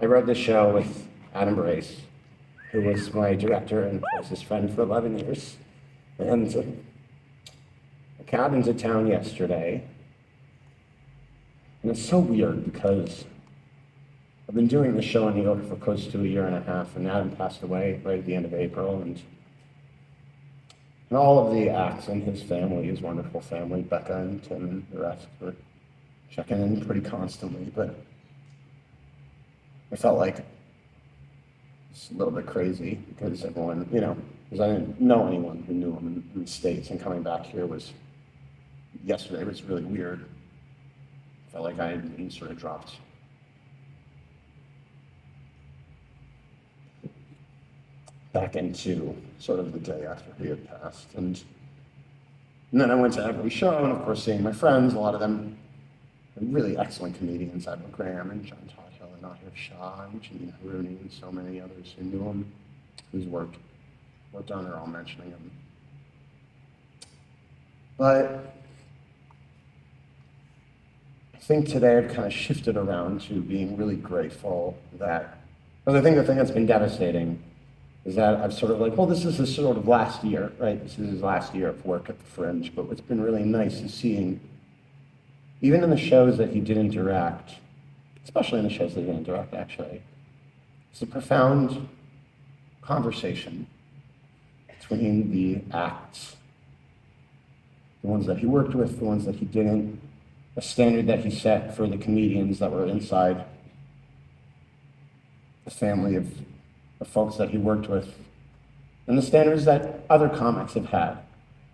I wrote this show with Adam Brace, who was my director and closest friend for 11 years. And I got into town yesterday, and it's so weird because I've been doing this show in New York for close to a year and a half, and Adam passed away right at the end of April, and all of the acts in his family, his wonderful family, Becca and Tim and the rest, were checking in pretty constantly, but I felt like it's a little bit crazy because everyone, because I didn't know anyone who knew him in the States, and coming back here yesterday was really weird. I felt like I had been sort of dropped back into sort of the day after he had passed. And then I went to every show, and of course seeing my friends, a lot of them are really excellent comedians, Edward Graham and John Tothill and Nahir Shah and Gene Rooney and so many others who knew him, whose work on are all mentioning him. But I think today I've kind of shifted around to being really grateful that, because I think the thing that's been devastating is that I've sort of like, well, this is his sort of last year, right? This is his last year of work at the Fringe, but what's been really nice is seeing, even in the shows that he didn't direct, especially in the shows that he didn't direct actually, it's a profound conversation between the acts, the ones that he worked with, the ones that he didn't, a standard that he set for the comedians that were inside the family of the folks that he worked with, and the standards that other comics have had,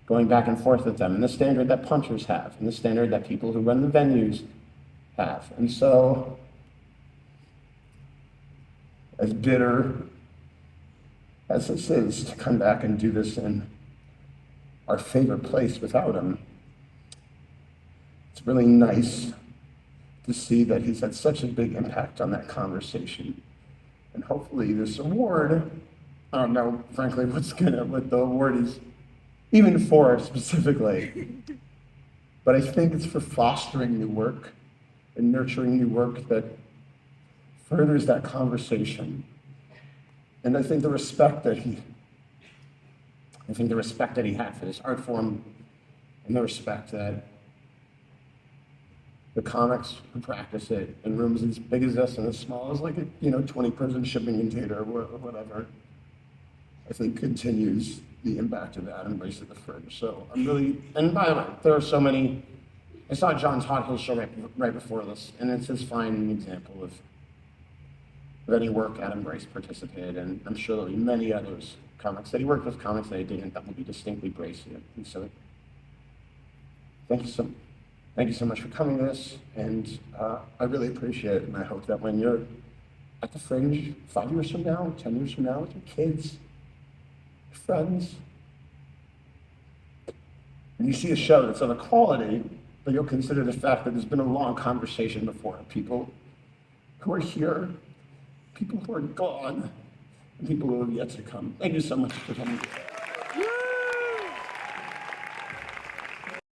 going back and forth with them, and the standard that punchers have, and the standard that people who run the venues have. And so, as bitter as this is to come back and do this in our favorite place without him, it's really nice to see that he's had such a big impact on that conversation. And hopefully this award, I don't know, frankly, what the award is even for specifically, but I think it's for fostering new work and nurturing new work that furthers that conversation. And I think the respect that he had for this art form, and the respect that the comics who practice it in rooms as big as this and as small as like a 20-person shipping container or whatever, I think continues the impact of Adam Brace at the Fringe. So I'm really, and by the way, there are so many. I saw John Tothill's show right before this, and it's as fine an example of any work Adam Brace participated in. I'm sure there'll be many others, comics that he worked with, comics that he didn't, that will be distinctly Bracean. And so, thank you so much for coming to this, and I really appreciate it, and I hope that when you're at the Fringe 5 years from now, 10 years from now, with your kids, your friends, and you see a show that's of a quality, but you'll consider the fact that there's been a long conversation before, people who are here, people who are gone, and people who have yet to come. Thank you so much for coming.